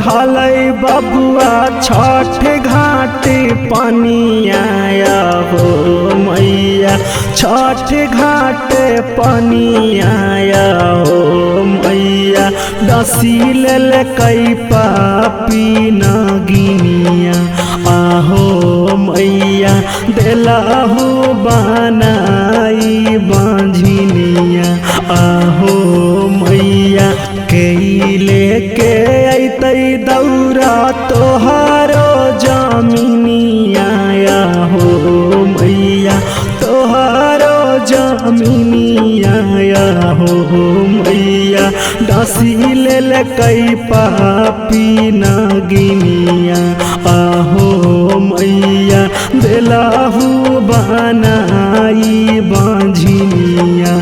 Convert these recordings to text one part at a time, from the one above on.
चढ़ल बबुआ छठ घाट पानी आया हो मैया, छठ घाट पानी आया हो मैया। डसी लेल कई पापी नगिनिया आहो मैया, देलाहू बनाई बांझिनिया आहो मैया। के लेके अतै दौरा तोहारो जमीनिया हो मैया, तोहारो जमीनिया हो मैया। डसी लेल कई पापी नगिनिया आहो मैया, देलाहू बनाई बांझिनिया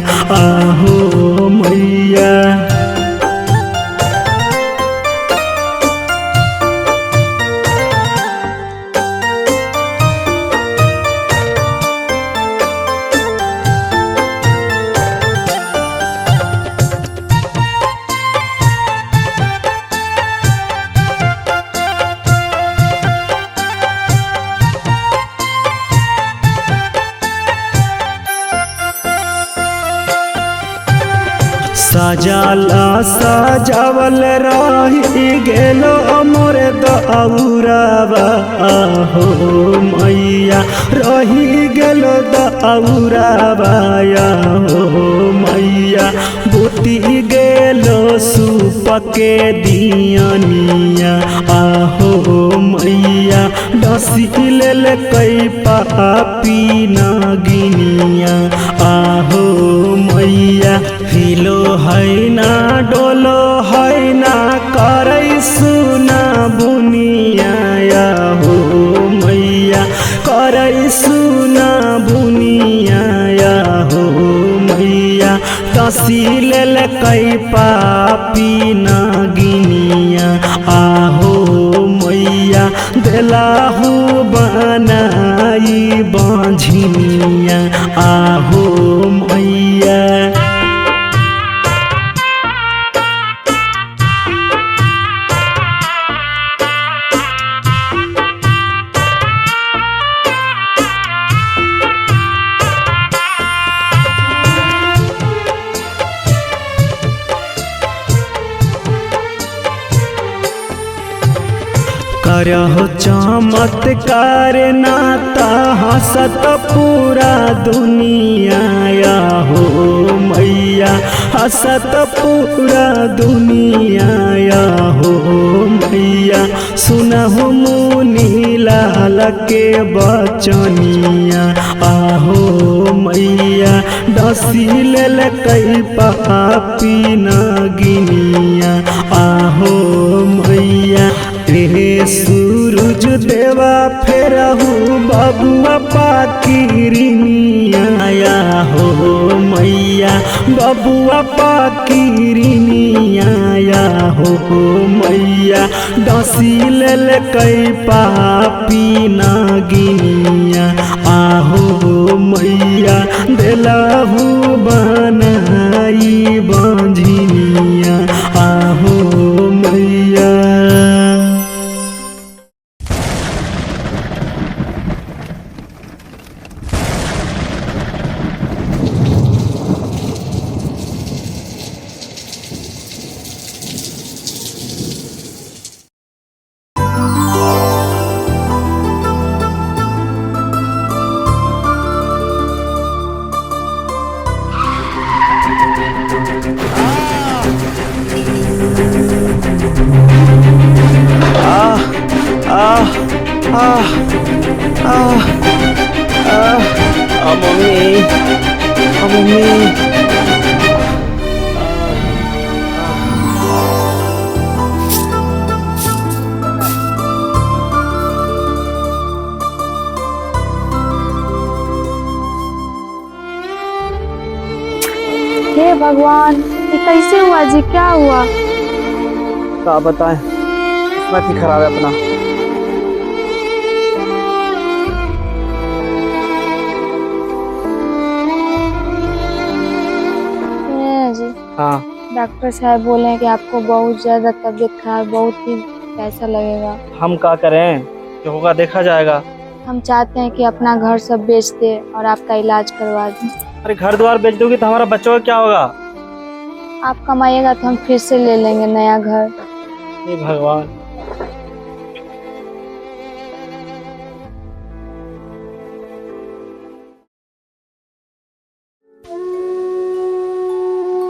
आहो मैया। सजाला सजावल रही गेलो मोर दौरावा हो मैया, रही गेलो दौरावा हो मैया। बूटी गेलो सुपके दियनिया आहो मैया, डसी लेल कई पापी नगिनिया आहो मैया। हिलो है ना डोलो है ना करे सुना बुनिया हो मैया, करे सुना बुनिया हो मैया। डसी लेल कई पापी नगिनिया आहो मैया, देलाहू बनाई बांझिनिया आहो मैया। करहो चमत्कार नाता हंसत पूरा दुनिया हो मैया, हंसत पूरा दुनिया हो मैया। सुनहु मुनि लाल के बचनिया आहो मैया, डसी लेल कई पापी नगिनिया आहो मैया। रे सूरज देवा फेरहू बबुआ पाकिरिनिया हो मैया, बबुआ पाकिरिनिया हो मैया। डसी लेल कई पापी नगिनिया आहो मैया, देलाहू बनाई बांझिनिया आहो मैया। मम्मी हे भगवान, ये कैसे हुआ जी? क्या हुआ? क्या बताएं, किस्मत ही खराब है अपना। जी हाँ, डॉक्टर साहब बोले हैं कि आपको बहुत ज्यादा तबीयत खराब, बहुत ही कैसा लगेगा। हम क्या करें, जो होगा देखा जाएगा। हम चाहते हैं कि अपना घर सब बेच दे और आपका इलाज करवा दें। अरे घर द्वार बेच दोगी तो हमारा बच्चों का क्या होगा? आप कमाइएगा तो हम फिर से ले लेंगे नया घर। हे भगवान।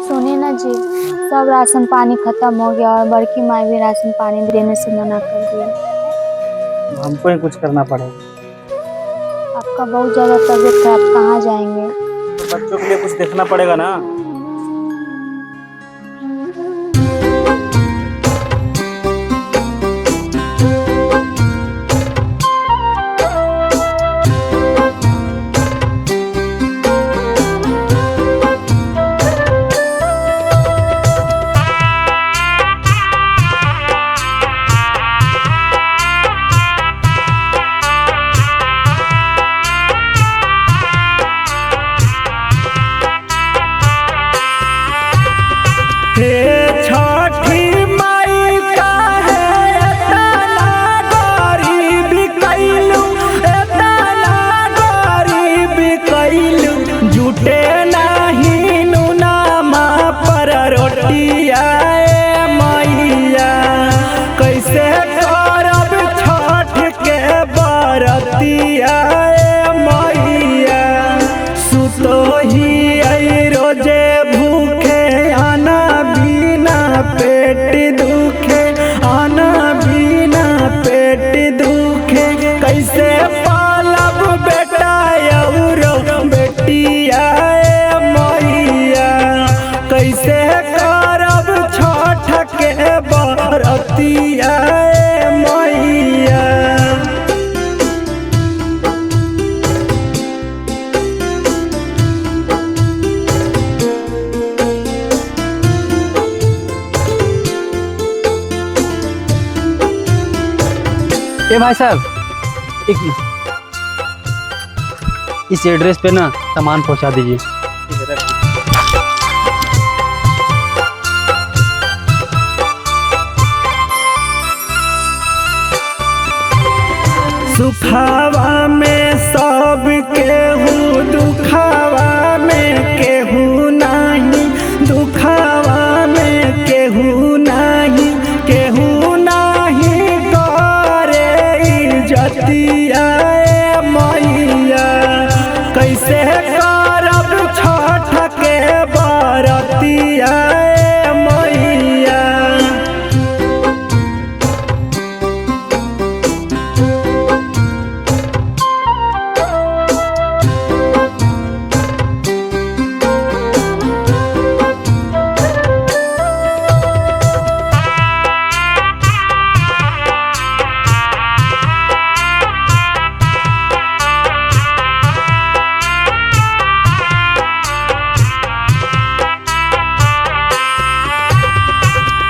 सुनिए ना जी, सब राशन पानी खत्म हो गया और बड़की माई भी राशन पानी देने से मना कर दिया। हमको ही कुछ करना पड़ेगा। आपका बहुत ज़्यादा तबीयत खराब, कहाँ जाएंगे? तो बच्चों के लिए कुछ देखना पड़ेगा ना। ए भाई साहब, इस एड्रेस पे ना सामान पहुंचा दीजिए। सुखावा में सब केहू, दुखावा में केहू नहीं, दुखावा में केहू नहीं, केहू नहीं करे इज्जतिया मैया। कैसे करब छठ के बरतिया मैया।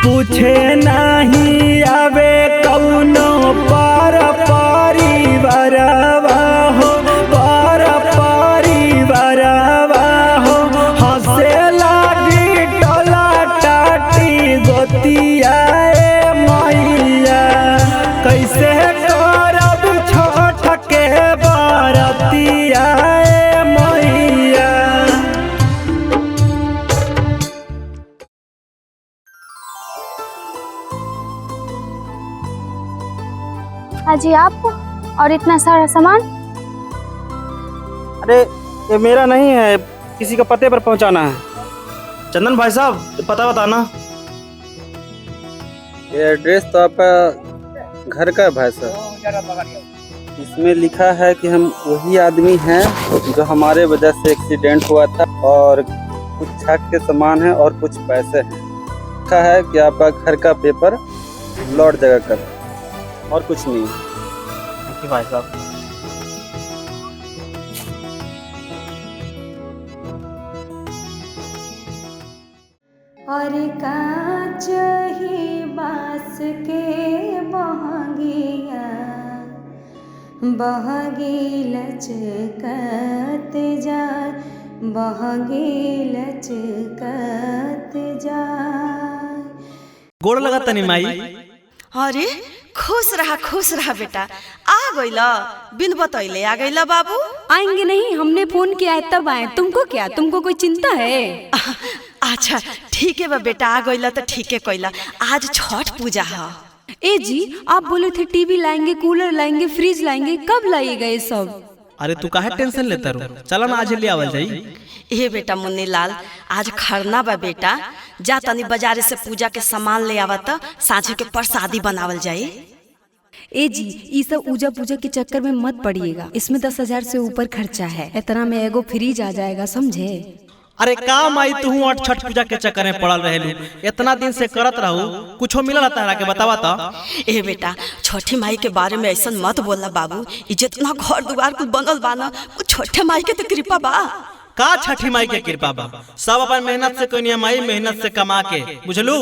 पूछे नहीं आवे कौनो पर परिवारवा हो, पर परिवारवा हो। हंसे लागी टोला टाटी गोतिया मैया। कैसे करब छठ के बरतिया मैया। अजी आप और इतना सारा सामान? अरे ये मेरा नहीं है, किसी का पते पर पहुंचाना है। चंदन भाई साहब, पता बताना। ये एड्रेस तो आपका घर का है भाई साहब। इसमें लिखा है कि हम वही आदमी हैं जो हमारे वजह से एक्सीडेंट हुआ था, और कुछ छठ के सामान है और कुछ पैसे हैं। लिखा है कि आपका घर का पेपर लौट जाएगा कल, और कुछ नहीं। थैंक यू भाई साहब। और कांच ही बांस के बहंगिया, बहंगी लचकत जाए, बहंगी लचकत जाए। गोड़ लगा तनी माई। अरे खुश रहा बेटा। आ गईला बिन बतैले आ गईला बाबू। आएंगे नहीं, हमने फोन किया है तब आए। तुमको क्या, तुमको कोई चिंता है? अच्छा ठीक है बा बेटा, आ गईला तो ठीक है कइला। आज छठ पूजा है। ए जी, आप बोले थे टीवी लाएंगे, कूलर लाएंगे, फ्रिज लाएंगे, कब लाइएगा ये सब? अरे तू काहे टेंशन लेता रू, चला ना आज ले आवल जाई। ए बेटा मुन्नी लाल, आज खरना बा बेटा, जा तनी बाजारे से पूजा के सामान ले आवा त साँझे के प्रसादी बनावल जाई। ए जी, ये सब पूजा पूजा के चक्कर में मत पड़िएगा। इसमें 10,000 से ऊपर खर्चा है। इतना में एगो फ्रिज आ जाएगा, समझे? अरे काम आई तू और छठ पूजा के चक्कर में पड़ल रहेलू, इतना दिन से करत रहू, कुछो मिलल तारा के बतावा त। ए बेटा, छठी माई के बारे में ऐसा मत बोला बाबू। ई जितना घर दुआर कुछ बनल बा ना, वो छठे माई के तो कृपा बा। का छठी माई के कृपा बा? सब अपन मेहनत से कोई माई मेहनत से कमा के, बुझलू?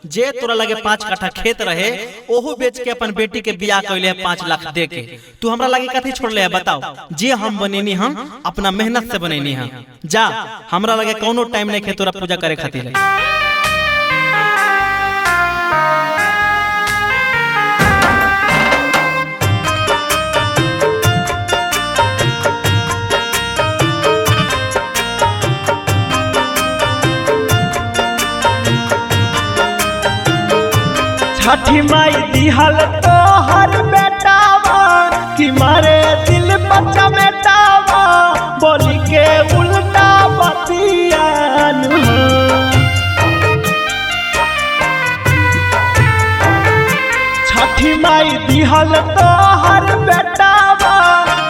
जे तोरा लगे 5 कट्ठा खेत रहे, ओहू बेच के अपन बेटी के बियाह कइले 5 लाख दे के। तू हमरा लगे कथी छोड़ले है बताओ? जे हम बनेनी हम अपना मेहनत से बनेनी हम। जा, हमरा लगे कोनो टाइम नहीं खे तोरा पूजा करे खातिर। छठी माई दिहल तो हर बेटावा कि मारे दिल बच्चा बेटावा बोली के उल्टा बतियान। छठी माई दिहल तो हर बेटावा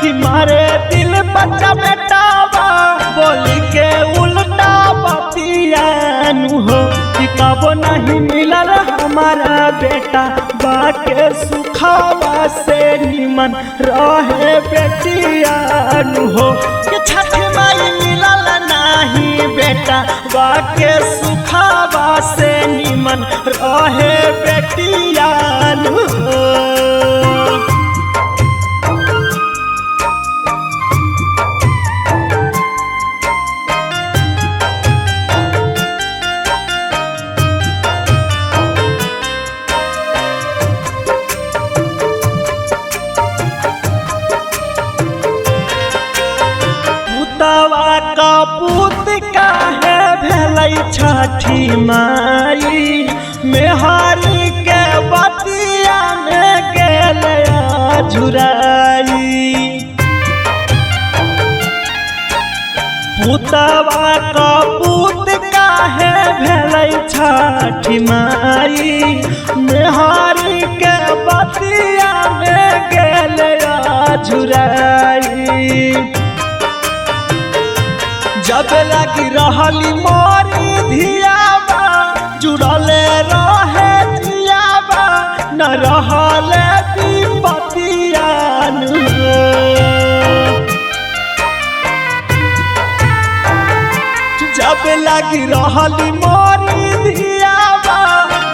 कि मारे दिल बच्चा बेटावा बोली के उल्टा बतियान हो। कि कब नहीं मिलल हमारा बेटा बाके सुखावा से निमन रहे बेटियान हो। कि छठ माई मिलल नहीं बेटा बाके सुखावा से निमन रहे बेटियान हो। पूत काहे भेलै छठी माई मेहरी के बतिया में गेलै झुराई। पुतवा का पूत काहे भेलै छठी माई मेहरी के बतिया में गेलै झुराई। जब लगी रहली मोरी धियाबा जुड़ले रहे जियाबा न रहले विपतियान। जब लगी रहली मोरी धियाबा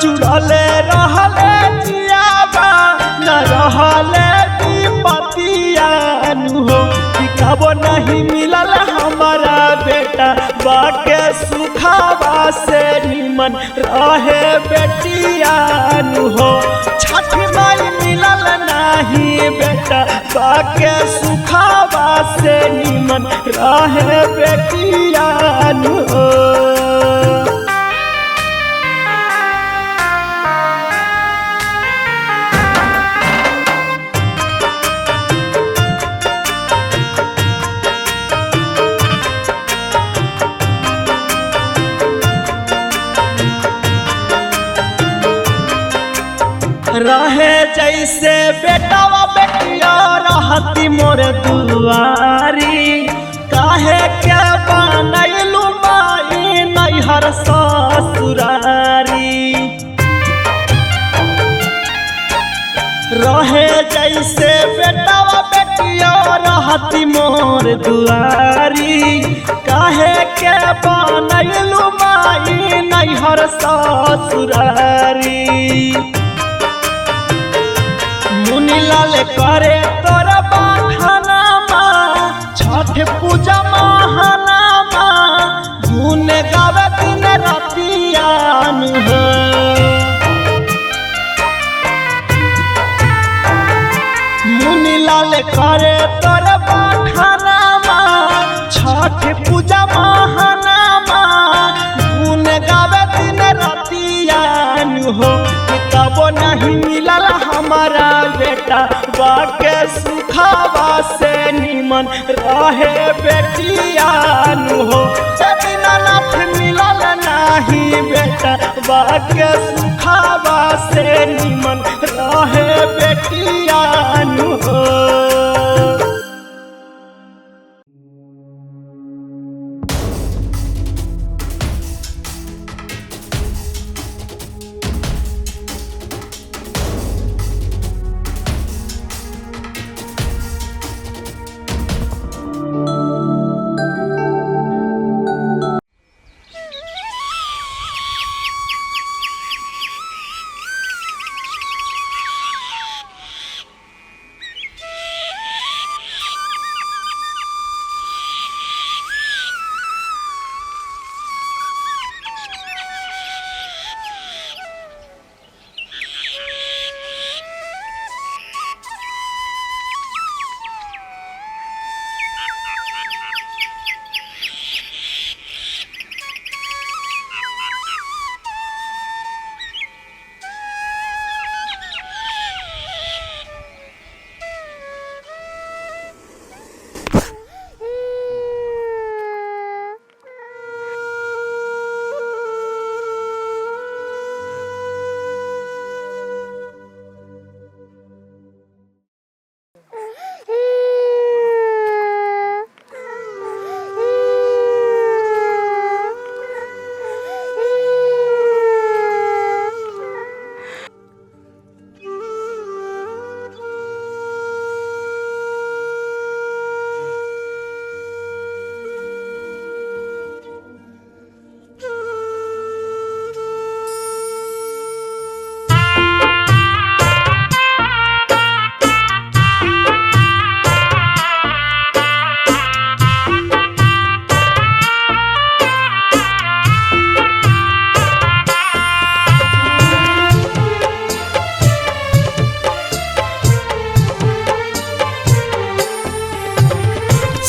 जुड़ले रहले जियाबा न रहले विपतियान हो। कब नहीं मिलल हमारा बेटा बाके सुखावा से निमन रहे बेटियान हो। छठ माई मिलल नहीं बेटा बाके सुखावा से निमन रहे बेटियान हो। रहे जैसे बेटावा बेटिया रहती मोर दुआरी काहे के बनैलू माई नैहर ससुरारी। रहे जैसे बेटावा बेटिया रहती मोर दुआरी काहे के बनैलू माई नैहर ससुरारी। मुनीलाल करे तोर बहाना छठ पूजा महाना गुन गावे दिन रातियान हो। मुनि लाल करे तोर बखानामा छठ पूजा महानामा गुन गावे दिन रतियान हो तब नहीं मिलल हमारा बेटा बाके सुखावा से निमन रहे बेटियान हो दीनानाथ मिलल नहीं बेटा बाके सुखावा से निमन रहे बेटियान हो।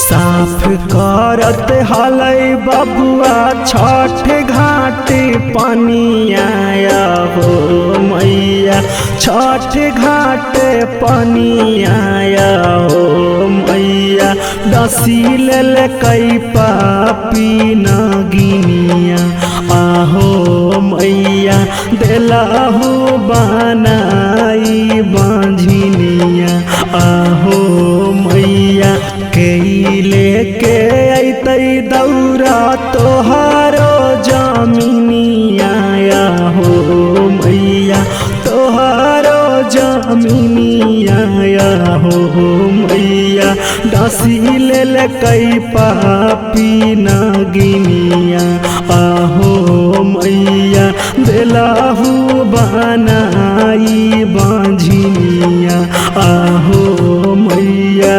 साफ करत हलै बबुआ छठ घाट पानी आया हो मैया छठ घाट पानी आया हो मैया दसी लेल कई पापी नगिनिया आहो मैया देलाहू बनाई बांझिनिया आहो मैया के लेके अतै दौरा तोहारो जमीनिया हो मैया तोहारो जमीनिया हो मैया डसी लेल कई पापी नगिनिया आहो मैया देलाहू बनाई बांझिनिया आहो मैया।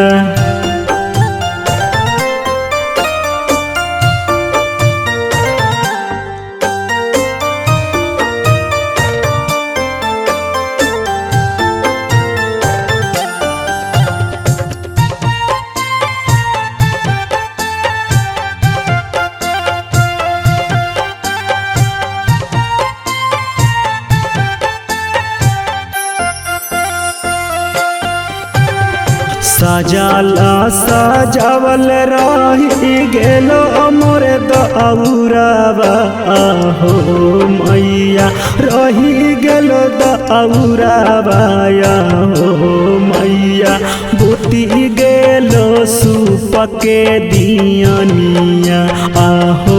सजाला सजावल रही गेलो मोर दौरावा हो मैया रही गेलो दौरावा हो मैया बुती गेलो सुपके दियनिया आहो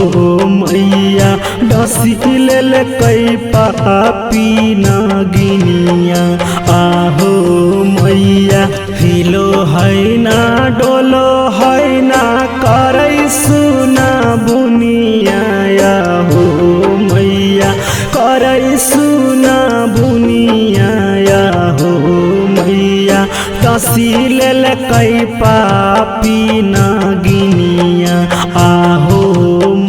मैया डसी लेल कई पापी नगिनिया आहो मैया हिलो है ना डोलो है ना करे सुना बुनिया हो मैया करे सुना बुनिया हो मैया दसी लेल कई पापी नगिनिया आहो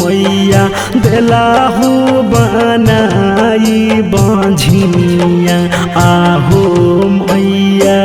मैया देलाहू बनाई बांझिनिया आहो मैया।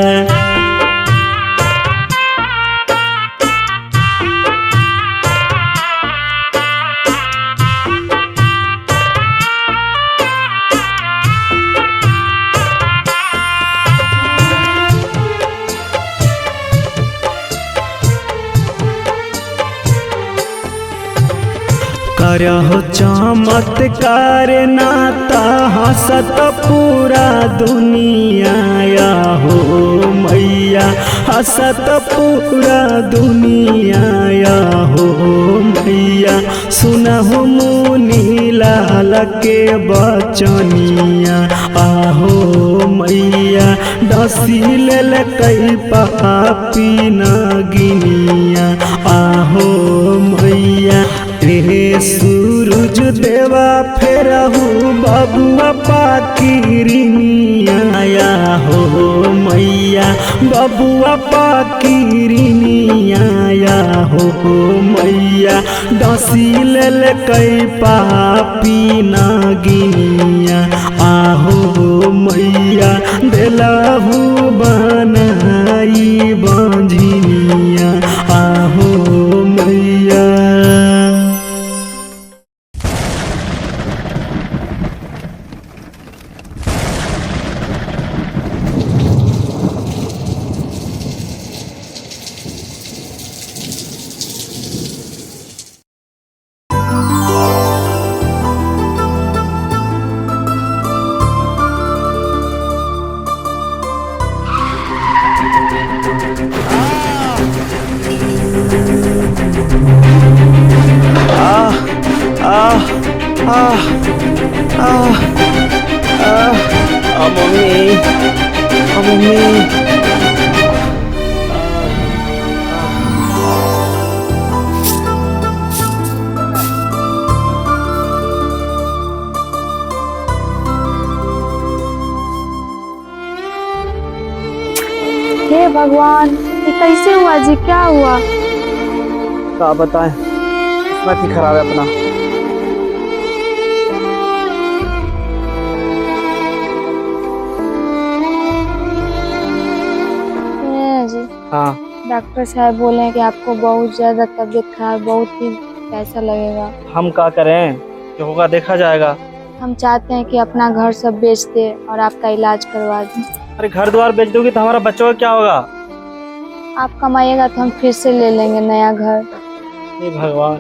करहो चमत्कार नाता हंसत पूरा दुनिया हो मैया, हंसत पूरा दुनिया हो मैया। सुनहु मुनि लाल के बचनिया आहो मैया, डसी लेल कई पापी नगिनिया आहो मैया। रे सूरज देवा फेरहु बबुआ पाकिरनिया हो मैया, बबुआ पाकिरनिया हो मैया। डसी लेल कई पापी नगिनिया आहो मैया, देलहु बनाई बंझनिया आहो मैया। हे भगवान, ये कैसे हुआ जी? क्या हुआ? क्या बताएं, किस्मत ही खराब है अपना। जी हाँ, डॉक्टर साहब बोले हैं कि आपको बहुत ज्यादा तबीयत खराब, बहुत ही पैसा लगेगा। हम क्या करें, जो होगा देखा जाएगा। हम चाहते हैं कि अपना घर सब बेच दे और आपका इलाज करवा दें। अरे घर द्वार बेच दोगी तो हमारा बच्चों का क्या होगा? आप कमाइएगा तो हम फिर से ले लेंगे नया घर। हे भगवान।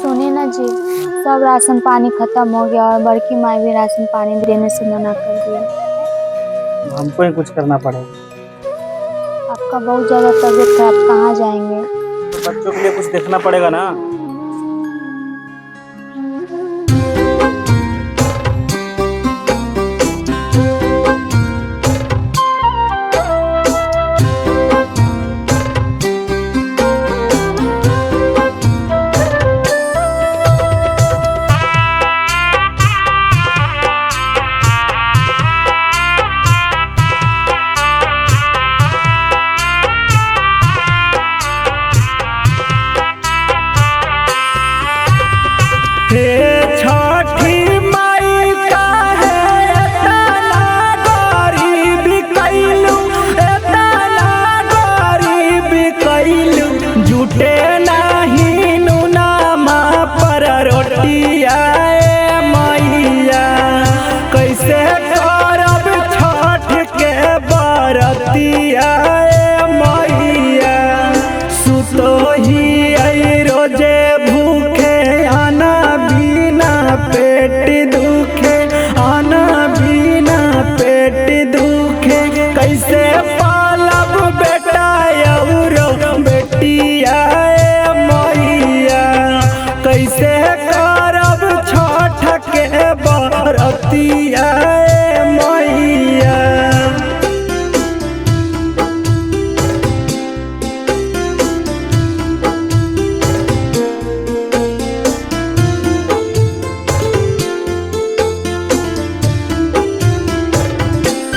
सुनिए ना जी, सब राशन पानी खत्म हो गया और बड़की माई भी राशन पानी देने से मना कर दिया। हमको ही कुछ करना पड़ेगा। आपका बहुत ज्यादा तबीयत खराब, कहाँ जाएंगे? तो बच्चों के लिए कुछ देखना पड़ेगा ना।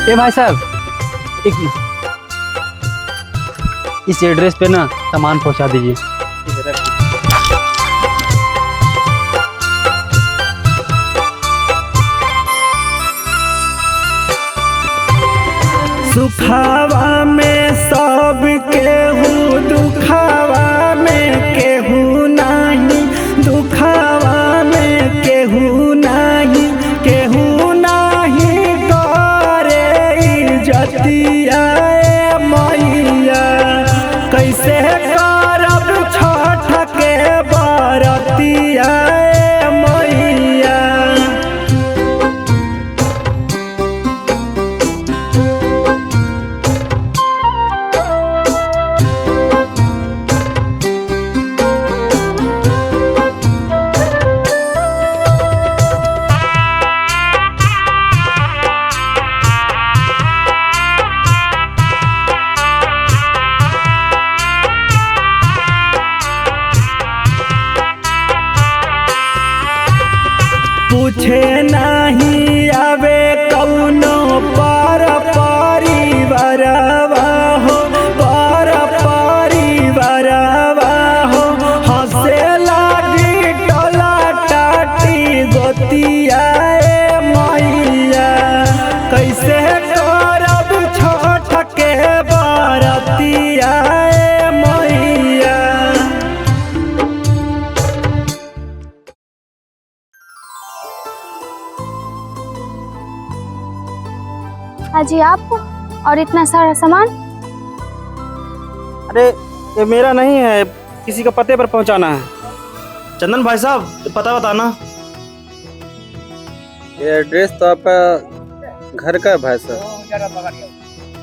ए भाई साहब, इस एड्रेस पे ना सामान पहुंचा दीजिए। सुखावा में सब केहू, दुखावा में केहू नहीं, दुखावा में केहू नहीं, केहू नहीं करे पूछे नहीं आवे कौनो पर परिवारवा हो, पर परिवारवा हो। हंसे लागी टोला टाटी गोतिया मैया, कैसे करब छोट के बरतिया मैया। अजी आप और इतना सारा सामान? अरे ये मेरा नहीं है, किसी का पते पर पहुंचाना है। चंदन भाई साहब पता बताना। ये एड्रेस तो आपका घर का है भाई साहब।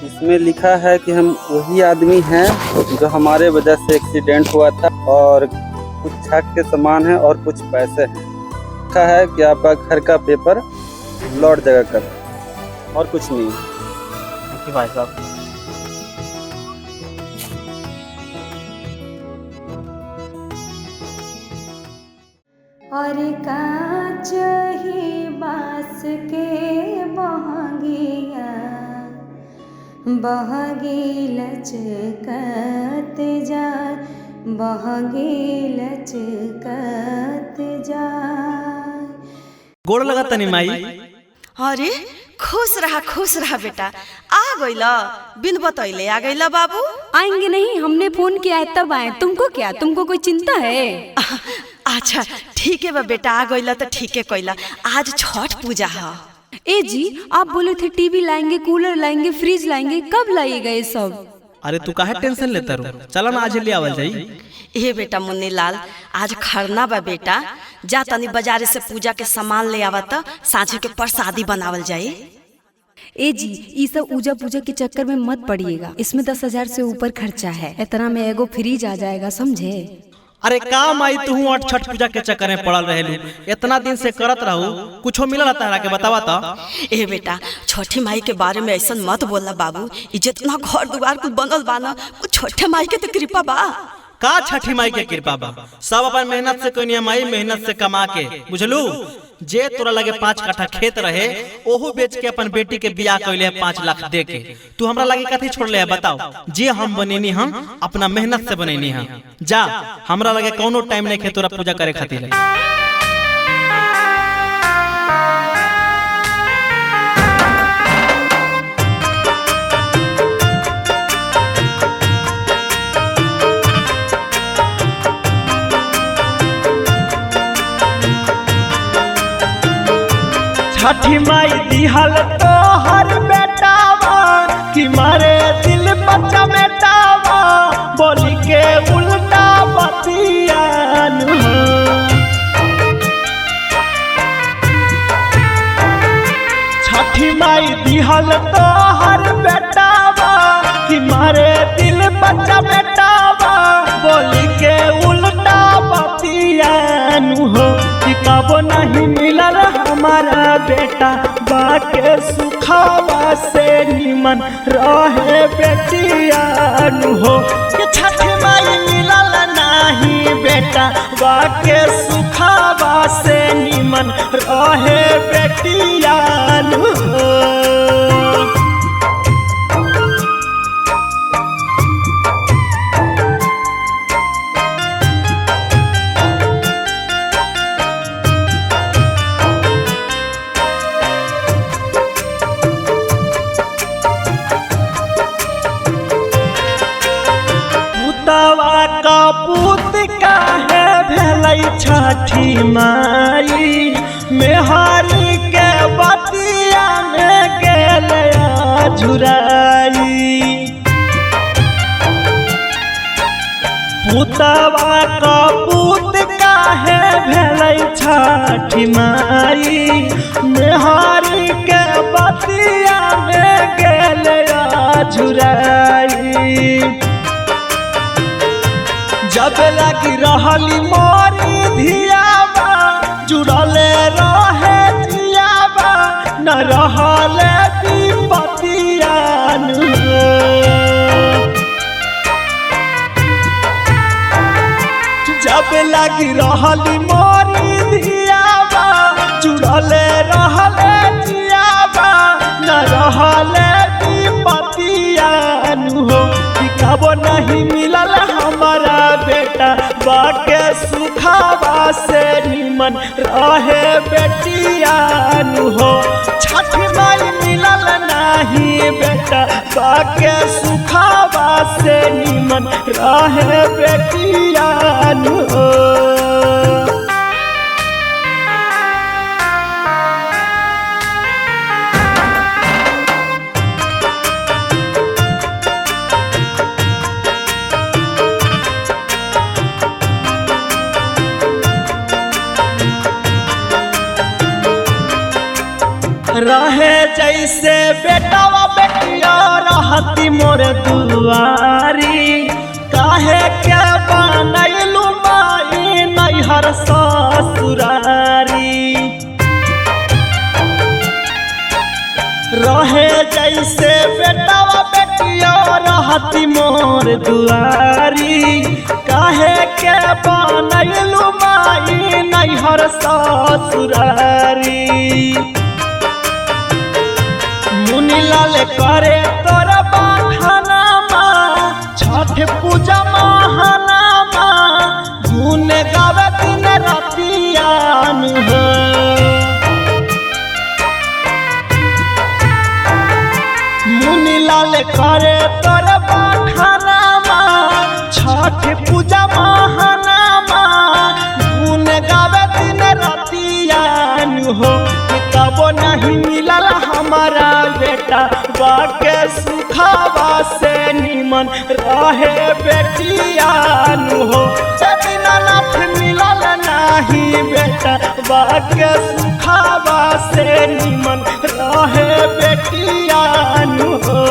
इसमें लिखा है कि हम वही आदमी हैं जो हमारे वजह से एक्सीडेंट हुआ था, और कुछ छाक के सामान है और कुछ पैसे हैं। लिखा है कि आपका घर का पेपर लौट जाएगा कल, और कुछ नहीं। थैंक यू भाई साहब। और कांच ही बास के बहंगिया, बहगी लचकत जाए, बहगी लचकत जाए। गोड़ लगा तनी माई। अरे खुश रहा बेटा। आ गइला बिन बतैले आ गइला बाबू। आएंगे नहीं, हमने फोन किया है तब आए। तुमको क्या, तुमको कोई चिंता है? अच्छा ठीक है बा बेटा, आ गइला तो ठीक है कइला। आज छठ पूजा है। ए जी, आप बोले थे टीवी लाएंगे, कूलर लाएंगे, फ्रिज लाएंगे, कब लाइएगा ये सब? अरे तू काहे टेंशन लेता रू, चला ना आज ले आवल जाई। ए बेटा मुन्नी लाल, आज खरना बा बेटा, जा तनी बाजारे से पूजा के सामान ले आवा त साँझ के प्रसादी बनावल जाई। ए जी, ये सब पूजा पूजा के चक्कर में मत पड़िएगा। इसमें 10,000 से ऊपर खर्चा है। इतना में एगो फ्रिज आ जाएगा, समझे? अरे का माई तू और छठ पूजा के चक्कर में पड़ल रहेलू, इतना दिन से करत रहू, कुछो मिलल तारा के बतावा त। ए बेटा, छठी माई के बारे में ऐसा मत बोलना बाबू। ई जितना घर दुआर कुछ बनल बा ना, वो छठी माई के तो कृपा बा। का छठी माई के कृपा बा? सब अपन मेहनत से कोई माई मेहनत से कमा के, बुझलू। जे तोरा लगे 5 कट्ठा खेत रहे, ओहू बेच के अपन बेटी के बियाह कइले 5 लाख दे के। तू हमरा लगे कथी छोड़ले है बताओ? जे हम बनेनी हम अपना मेहनत से बनेनी हम। जा, हमरा लगे कोनो टाइम नहीं खे तोरा पूजा करे खातिर। छठी माई दिहल तो हर बेटावा, कि मारे दिल बच्चा बेटावा, बोली के उल्टा बतियान। छठी माई दिहल तो हर बेटावा, कि मारे दिल बच्चा बेटावा, बोली के उल्टा बतियान हो। कि कबो नहीं मिलल हमारा बेटा, बाके सुखावा से निमन रहे बेटियान हो। कि छठी माई मिलल नहीं बेटा, बाके सुखावा से निमन रहे बेटियान हो। का पूत काहे भेलै छठी माई, मेहारी के बतिया में गेल झुराई। पुतवा का पूत काहे भेलै छठी माई, मेहारी के बतिया में गेल झुराई। जब लगी रहली मोरी धियाबा, जुड़ले रहे जियाबा, न रहले विपतियान। जब लगी रहली मोरी धियाबा, जुड़ले सुखावा से निमन रहे बेटियान हो। छठ माई मिलल नाही बेटा बाके सुखावा से निमन रहे बेटियान हो। रहे जैसे बेटावा बेटिया रहती मोर दुआरी, काहे के बनैलू माई नैहर ससुरारी। रहे जैसे बेटावा बेटिया रहती मोर दुआरी, काहे के बनैलू माई नैहर ससुरारी। मुनीलाल करे तोर बखानामा छठ पूजा महानामा, गुन गावे दिन रातियान हो। मुनीलाल करे तोर बखानामा छठ पूजा महानामा, गुन गावे दिन रातियान हो। तबो नहीं मिलल हमारा बेटा बाके सुखावा से निमन रहे बेटियान हो। दीनानाथ मिलल नहीं बेटा बाके सुखावा से निमन रहे बेटियान हो।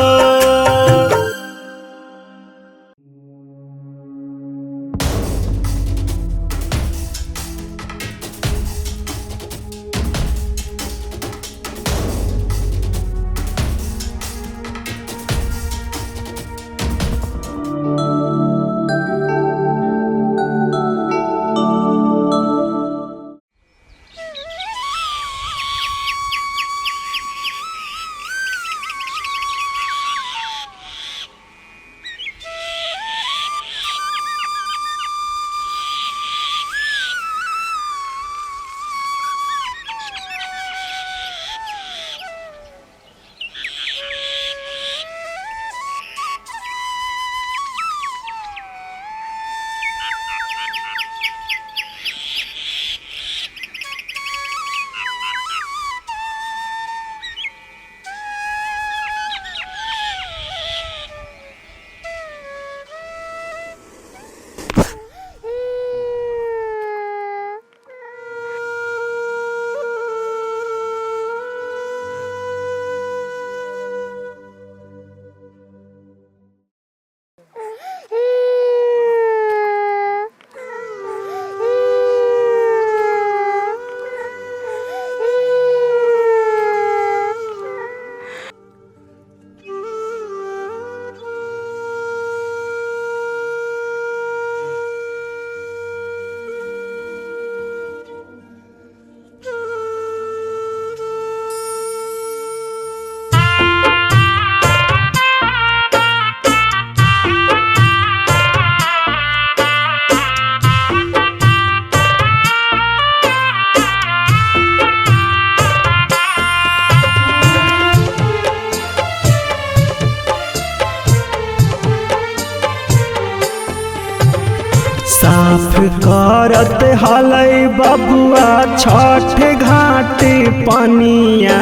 साफ करत हलै बबुआ छठ घाट पनिया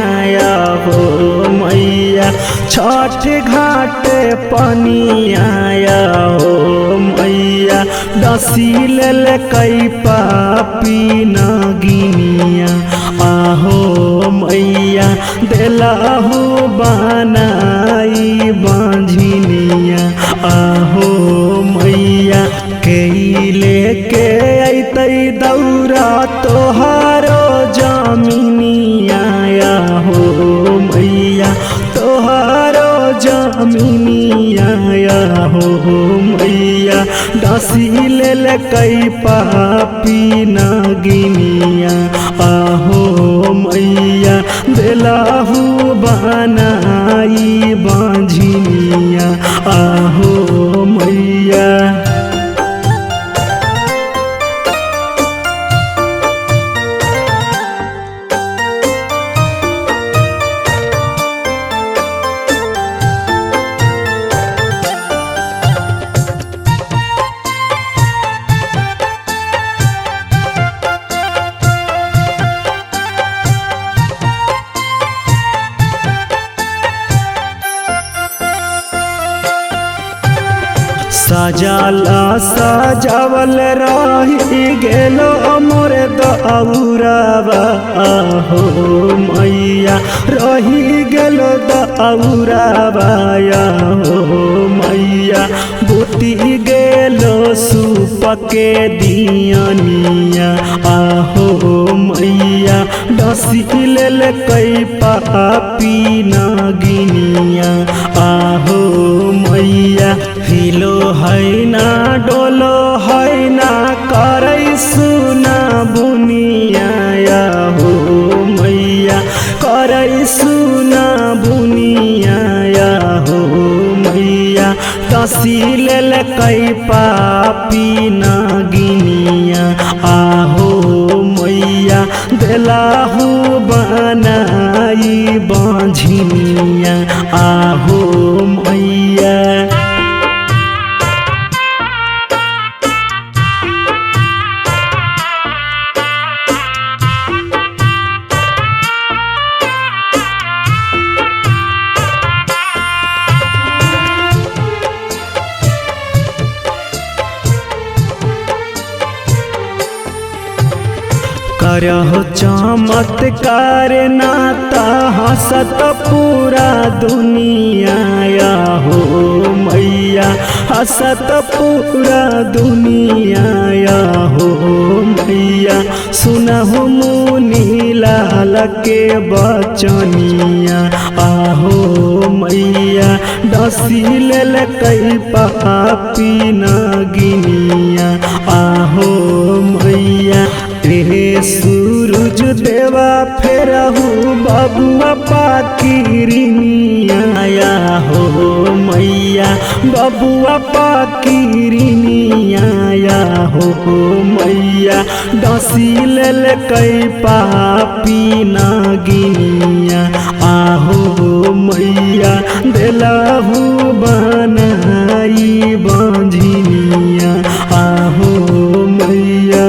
हो मैया, छठ घाट पनिया हो मैया। डसील कई पापी नगिनिया आहो मैया, देलाहू बनाई बांझिनिया आहो मैया। कैले के अतै दौरा तोहारो जमीनिया हो मैया, तोहारो जमीनिया हो मैया। डसील कई पापी नगिनिया आहो मैया, देलाहू बनाई बांझिनिया आहो मैया। सजाला सजावल रही गेलो मोरे दौरावा हो मैया रही गेलो दौरावा हो मैया बुती गेलो सुपके दियनिया आहो मैया डसी लेल कई पापी नागिनिया आहो मैया हिलो है ना डोलो है ना करे सुना बुनिया हो मैया करे सुना बुनिया हो मैया डसी लेल कई पापी नागिनिया आहो मैया देलाहू बनाई बांझिनिया आहो मैया। करहो चमत्कार नाता हंसत पूरा दुनिया हो मैया हंसत पूरा दुनिया हो मैया सुनहु मुनि लाल के बचनिया आहो मैया डसी लेल कई पापी नागिनिया आहो मैया रे सूरज देवा फेरहू बबुआ पाकिरिनिया हो मैया बबुआ पाकिरिनिया हो मैया डसी लेल कई पापी नागिनिया आहो मैया देलाहू बनाई बांझिनिया आहो मैया।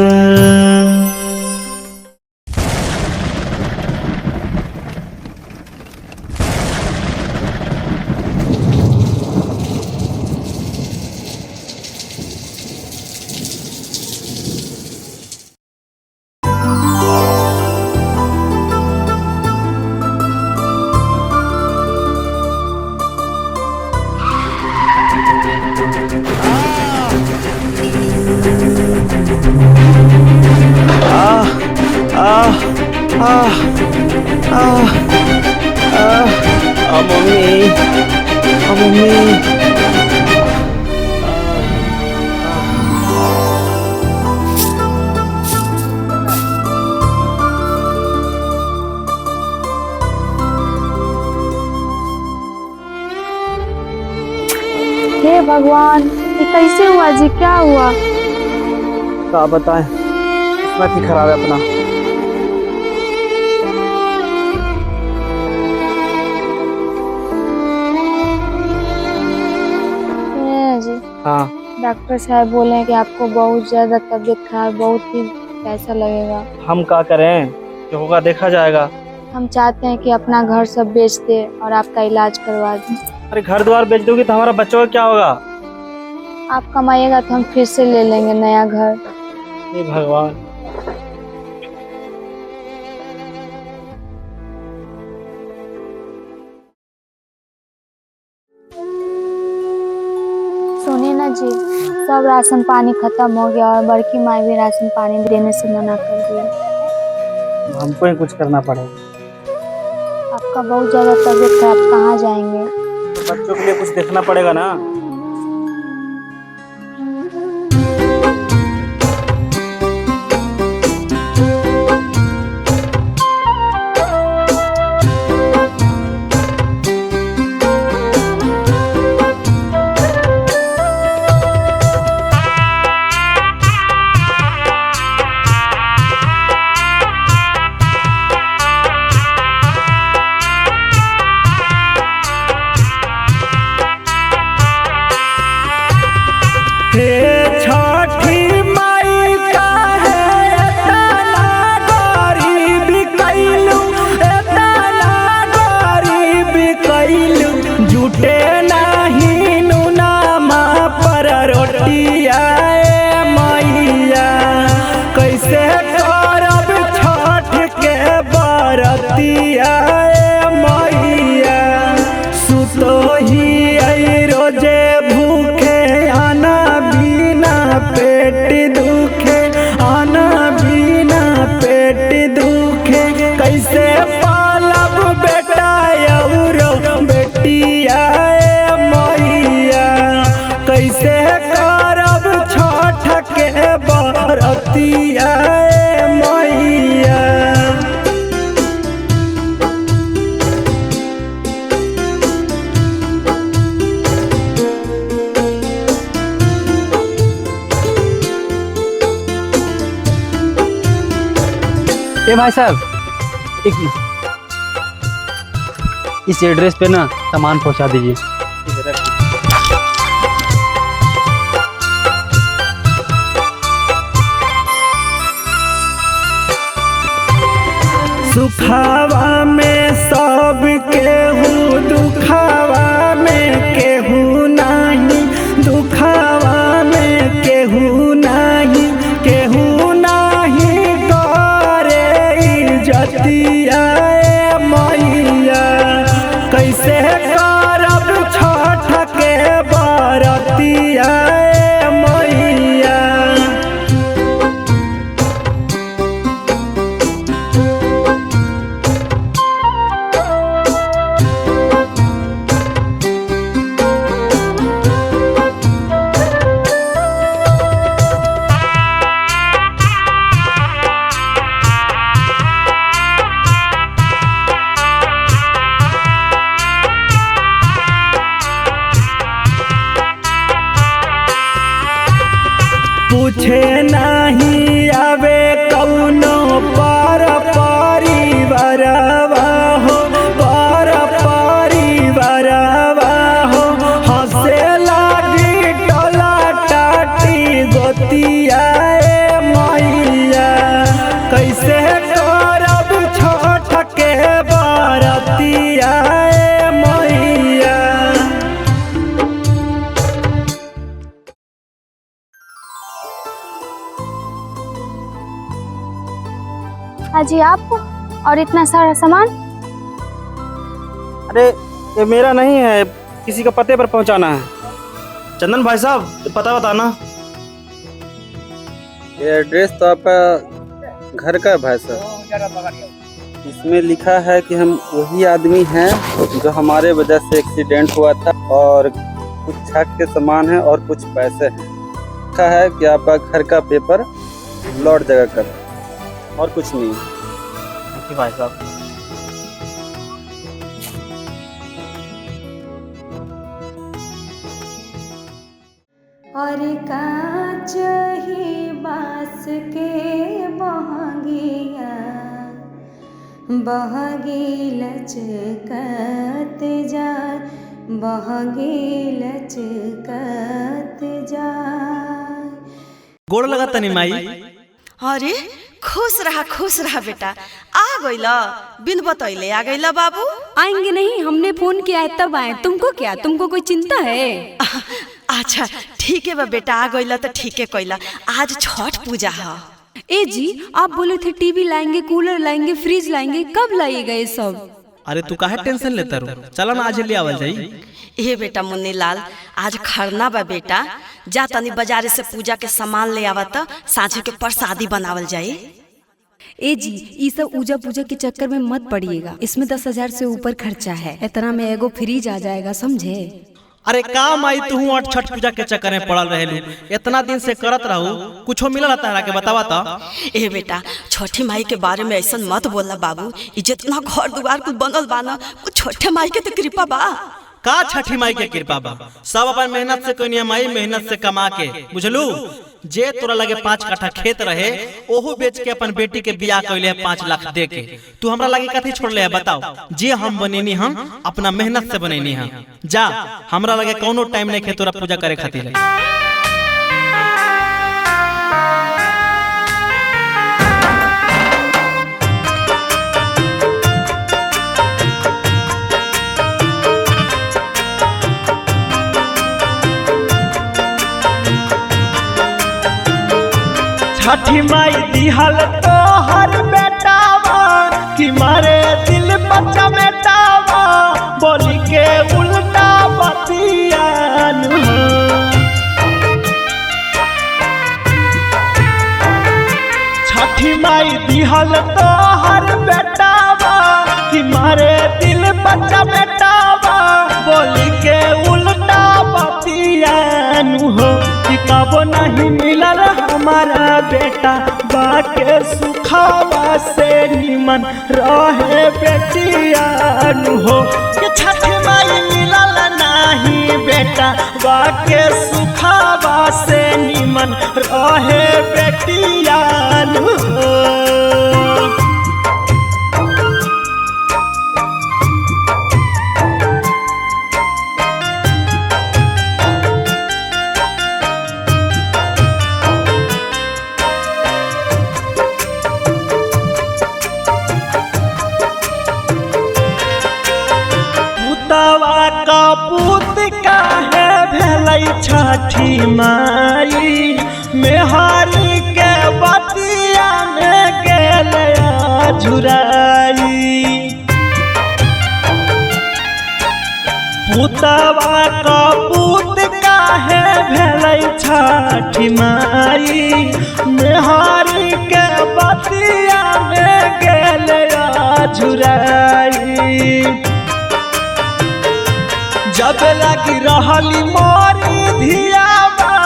हे भगवान, ये कैसे हुआ जी? क्या हुआ? क्या बताएं, किस्मत ही खराब है अपना। जी हाँ, डॉक्टर साहब बोले हैं कि आपको बहुत ज्यादा तबीयत खराब, बहुत ही पैसा लगेगा। हम क्या करें, जो होगा देखा जाएगा। हम चाहते हैं कि अपना घर सब बेच दे और आपका इलाज करवा दें। अरे घर द्वार बेच दोगी तो हमारा बच्चों का क्या होगा? आप कमाइएगा तो हम फिर से ले लेंगे नया घर। हे भगवान। सुनिए ना जी, सब राशन पानी खत्म हो गया और बड़की माई भी राशन पानी देने से मना कर दिया। हमको ही कुछ करना पड़ेगा। आपका बहुत ज्यादा तबीयत खराब, कहाँ जाएंगे? बच्चों के लिए कुछ देखना पड़ेगा ना। ए भाई साहब, एक इस एड्रेस पे ना सामान पहुंचा दीजिए। सुखावा में सब केहू, दुखावा में केहू नाही, दुखावा में केहू नाही, केहू नाही करे इज्जतिया मैया। कैसे करब छठ के बरतिया मैया। पूछे नहीं आवे कौनो पर परिवारवा हो, पर परिवारवा हो। हंसे लागी टोला टाटी गोतिया मैया। कैसे करब छठ के बरतिया मैया। हाजी आप और इतना सारा सामान? अरे ये मेरा नहीं है, किसी का पते पर पहुंचाना है। चंदन भाई साहब, पता बताना। ये एड्रेस तो आपका घर का है भाई साहब। इसमें लिखा है कि हम वही आदमी हैं जो हमारे वजह से एक्सीडेंट हुआ था, और कुछ छठ के सामान है और कुछ पैसे हैं। लिखा है कि आपका घर का पेपर लौट जगह कर, और कुछ नहीं है। भाई साहब, और कांच ही बास के बहंगिया, बहगी लचकत जाए, बहगी लचकत जाए। गोड़ लगा तनी माई। अरे खुश रहा बेटा। आ गइला, बिन बतैले आ गइला बाबू। आएंगे नहीं, हमने फोन किया है तब आए। तुमको क्या, तुमको कोई चिंता है? अच्छा ठीक है बा बेटा, आ गइला तो ठीक है कइला। आज छठ पूजा है। ए जी, आप बोले थे टीवी लाएंगे, कूलर लाएंगे, फ्रिज लाएंगे, कब लाइएगा ये सब? अरे तू काहे टेंशन लेता रो, चला ना आज ले आवल जाई। ए बेटा मुन्नी लाल, आज खरना बा बेटा, जा तनी बाजारे से पूजा के सामान ले आवा त साँझ के प्रसादी बनावल जाए। ए जी, ये सब पूजा पूजा के चक्कर में मत पड़िएगा। इसमें 10,000 से ऊपर खर्चा है। इतना में एगो फ्रिज आ जाएगा, समझे? अरे का माई, तू और छठ पूजा के चक्कर में पड़ल रहेलू। इतना दिन से करत रहू, कुछो मिलल तारा के बतावा त। ए बेटा, छठी माई के बारे में ऐसा मत बोलना बाबू। जितना घर दुआर कुछ बनल बा ना, वो छठे माई के तो कृपा बा। का छठी माई के कृपा बा? सब अपन मेहनत से कोई माई, मेहनत से कमा के, बुझलू। जे तोरा लगे 5 कट्ठा खेत रहे, ओहू बेच के अपन बेटी के बियाह कैले 5 लाख दे के। तू हमरा लगे कथी छोड़ले है बताओ? जे हम बनेनी, हम अपना मेहनत से बनेनी हम। जा, हमरा लगे कोनो टाइम नहीं खे तोरा पूजा करे खातिर। छठी माई दिहल तो हर बेटावा, कि मारे दिल बच्चा बेटावा, बोली के उल्टा बतियान। छठी माई दिहल तो हर बेटावा, कि मारे दिल बच्चा बेटावा, बोली के उल्टा बतियान हो। कि कबो नहीं मिलल हमारा बेटा, बाके सुखावा से निमन रहे बेटियान हो। कि छठ माई मिलल नहीं बेटा, बाके सुखावा से निमन रहे बेटियान हो। छठी माई मेहारी के बतिया में गेले झुराई पुतवा का पुत काहे भेलै छठी माई मेहारी के बतिया में गेले झुराई जब लगी रहली मोरी धियाबा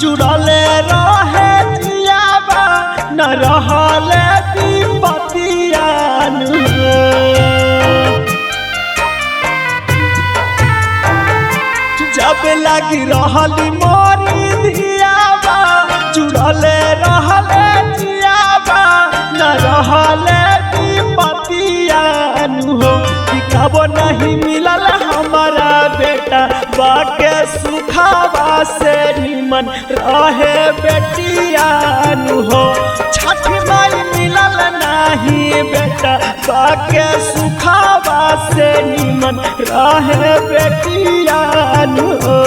जुड़ले रहे जियाबा न रहले विपतियान जब लगी रहली मोरी धियाबा जुड़ले रहले जियाबा न रहले विपतियान हो कब नहीं मिलल हमारा बेटा बाके सुखावा से निमन रहे बेटियान हो छठ माई मिलल नहीं बेटा बाके सुखावा से निमन रहे बेटियान हो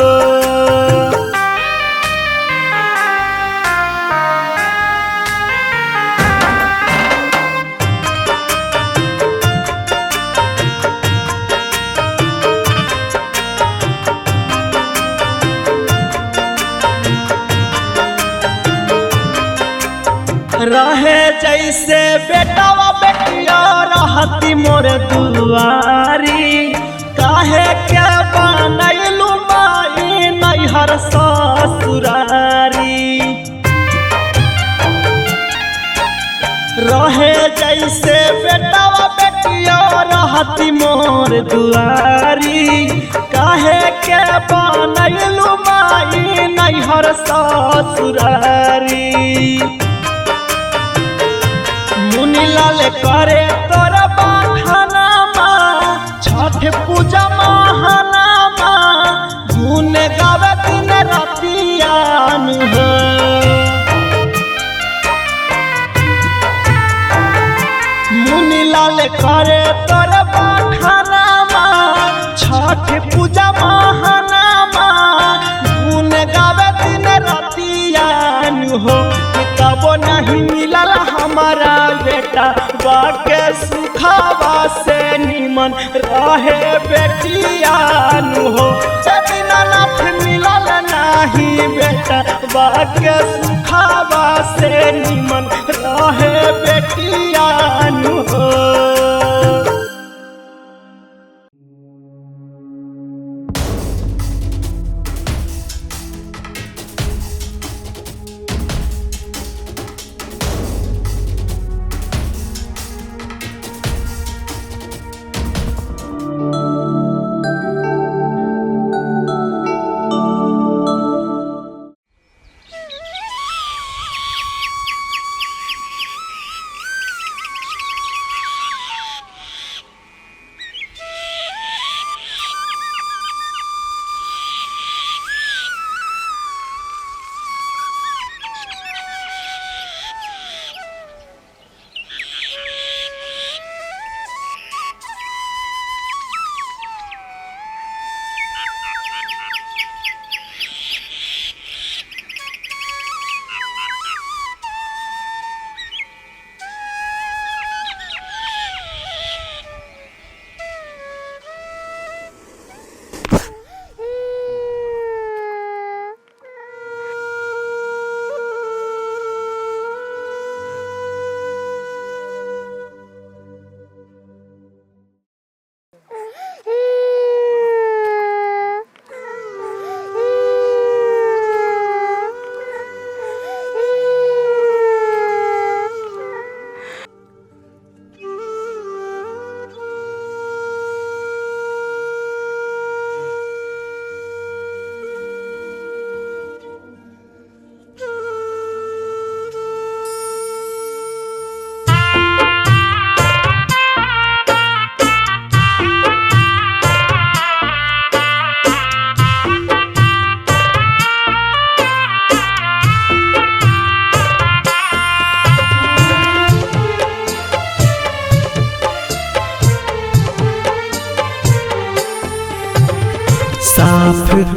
रहे जैसे बेटावा बेटिया रहती मोर दुआरी काहे के बनैलू माई नैहर ससुरारी रहे जैसे बेटावा बेटिया रहती मोर दुआरी काहे के बनैलू माई नैहर ससुरारी मुनीलाल करे तोरा बखानामा छठ पूजा महानामा गुन गावे दिन रातियान हो मुनीलाल करे तोरा बखानामा छठ पूजा महानामा गुन गावे दिन रातियान हो कबो नहीं मिलल हमारा बेटा बाके सुखावा से निमन रहे बेटियान हो दीनानाथ मिलल नहीं बेटा बाके सुखावा से निमन रहे बेटियान हो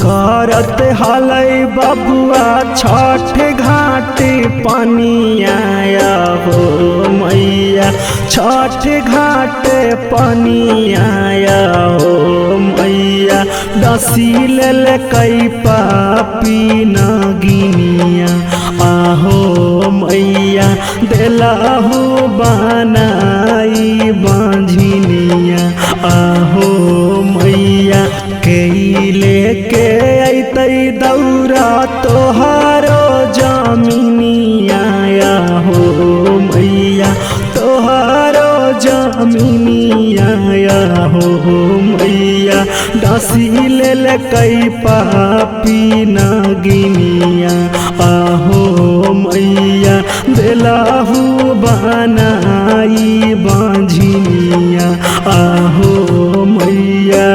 करत हलै बबुआ छठ घाट पानी आया हो मैया, छठ घाट पानी आया हो मैया। डसी लेल कई पापी नगिनिया आहो मैया, देलाहू बनाई बांझिनिया आहो मैया। कई लेके अतै दौरा तोहारो जमीनिया हो मैया, तोहारो जमीनिया हो मैया। डसी लेल कई पापी नगिनिया आहो मैया, देलाहू बनाई बांझिनिया आहो मैया।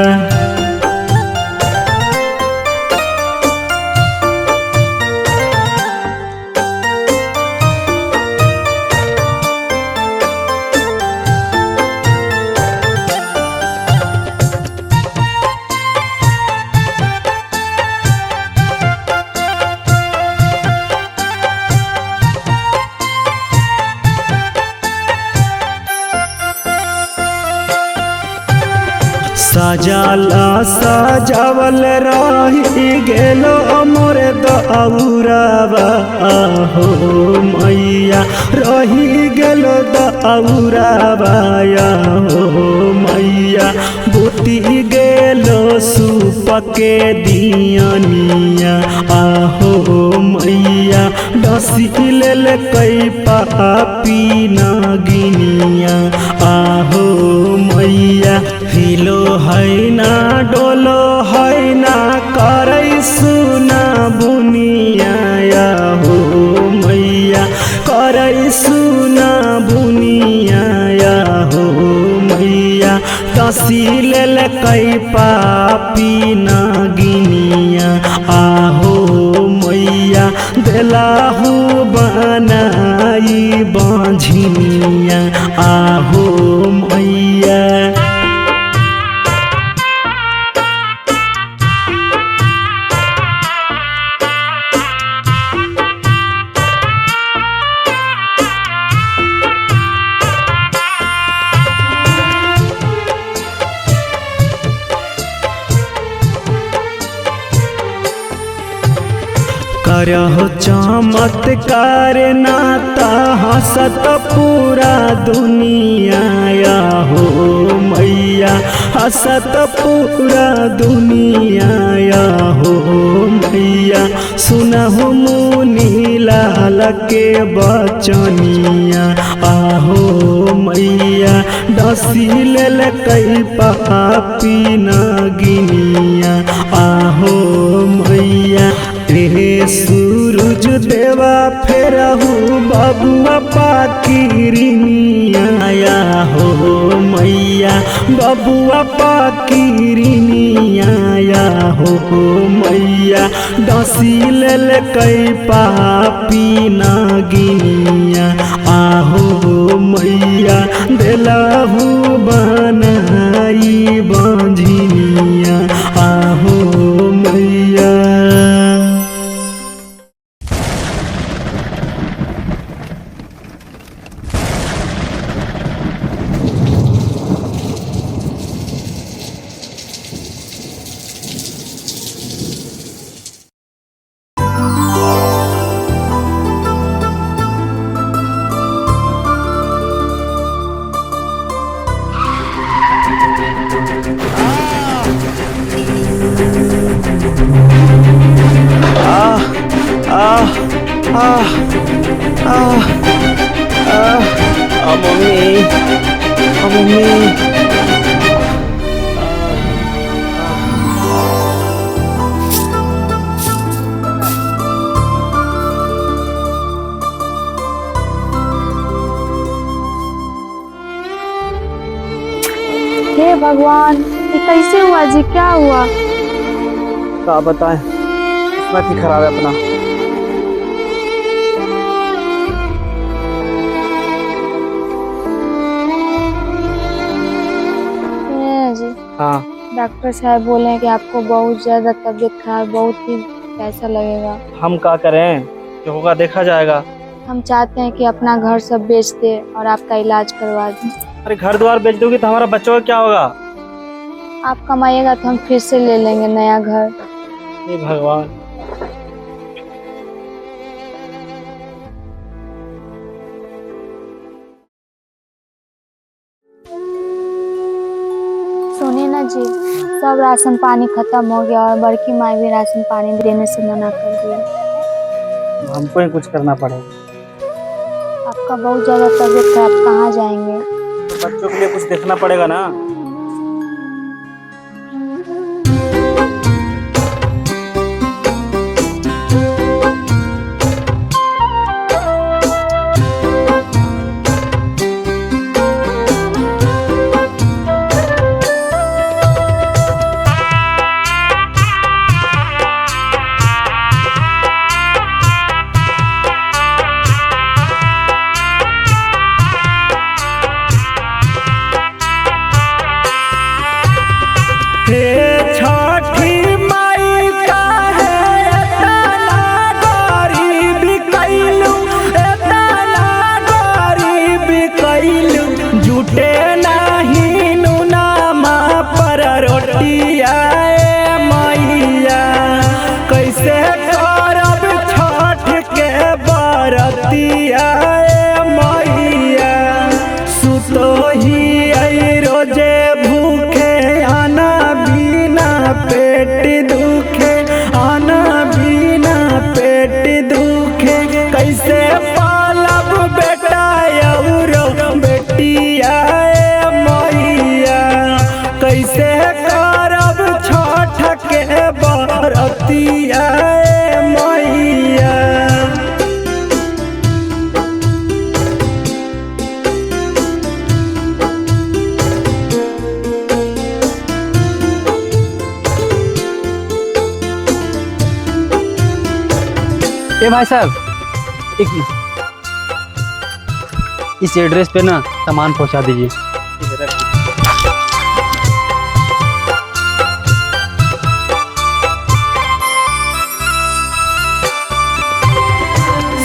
सजाला सजावल रही गेलो मोर दौरावा हो मैया, रही गेलो दौरावा हो मैया। बूटी गेलो सुपके दियनिया आहो मैया, डसी लेल कई पापी नगिनिया आहो मैया। हिलो है ना डोलो है ना करे सुना बुनिया हो मैया, करे सुना बुनिया हो मैया। डसी लेल कई पापी नगिनिया आहो मैया, देलाहू बनाई बांझिनिया आहो मैया। करहो चमत्कार नाता हंसत पूरा दुनिया हो मैया, हंसत पूरा दुनिया हो मैया। सुनहु मुनि लाल के बचनिया आहो मैया, डसी लेल कई पापी नगिनिया आहो मैया। रे सूरज देवा फेरहू बबुआ पाकिरिनिया हो मैया, बबुआ पाकिरिनिया हो मैया। डसी लेल कई पापी नगिनिया आहो मैया, देलाहू बनाई बांझिनिया आहो मैया। हे भगवान, ये कैसे हुआ जी? क्या हुआ? क्या बताएं, किस्मत ही खराब है अपना। जी हाँ डॉक्टर साहब बोले हैं कि आपको बहुत ज़्यादा तबीयत खराब, बहुत ही पैसा लगेगा। हम क्या करें, जो होगा देखा जाएगा। हम चाहते हैं कि अपना घर सब बेच दे और आपका इलाज करवा दें। अरे घर द्वार बेच दोगी तो हमारा बच्चों का क्या होगा? आप कमाइएगा तो हम फिर से ले लेंगे नया घर। हे भगवान। सुनिए ना जी, सब राशन पानी खत्म हो गया और बड़की माई भी राशन पानी देने से मना कर दिया। हमको ही कुछ करना पड़ेगा। आपका बहुत ज़्यादा तबीयत खराब, कहाँ जाएंगे? तो बच्चों के लिए कुछ देखना पड़ेगा ना। ए भाई साहब, इस एड्रेस पे ना सामान पहुंचा दीजिए।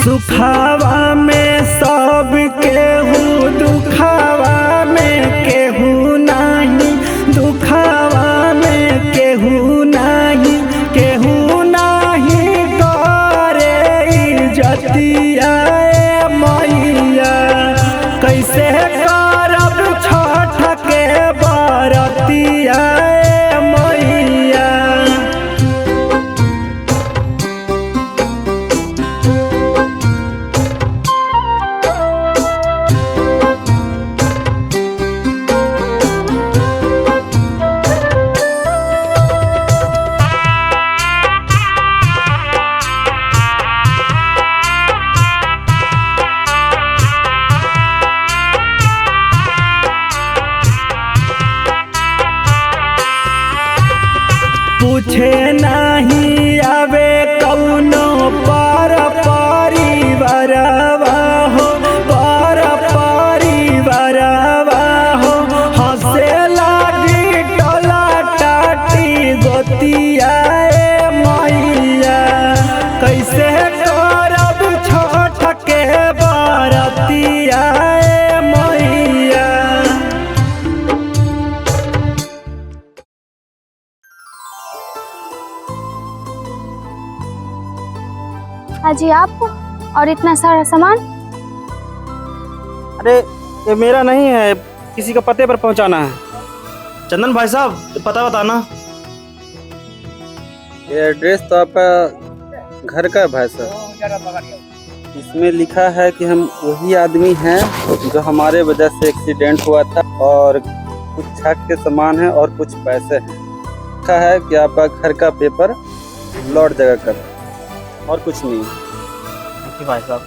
सुखावा में सब केहू, दुखावा में केहू नहीं, दुखावा में केहू नहीं, केहू नहीं करे इज्जतिया मैया। कैसे करब छठ के बरतिया मैया। पूछे नहीं आवे कौनो पर परिवारवा हो, पर परिवारवा हो। हंसे लागी टोला टाटी गोतिया मैया। कैसे करब छठ के बरतिया मैया। अजी आप और इतना सारा सामान? अरे ये मेरा नहीं है, किसी का पते पर पहुंचाना है। चंदन भाई साहब, पता बताना। ये एड्रेस तो आपका घर का है भाई साहब। इसमें लिखा है कि हम वही आदमी हैं जो हमारे वजह से एक्सीडेंट हुआ था, और कुछ छठ के सामान है और कुछ पैसे हैं। लिखा है कि आपका घर का पेपर लौट जाएगा कल, और कुछ नहीं। भाई साहब।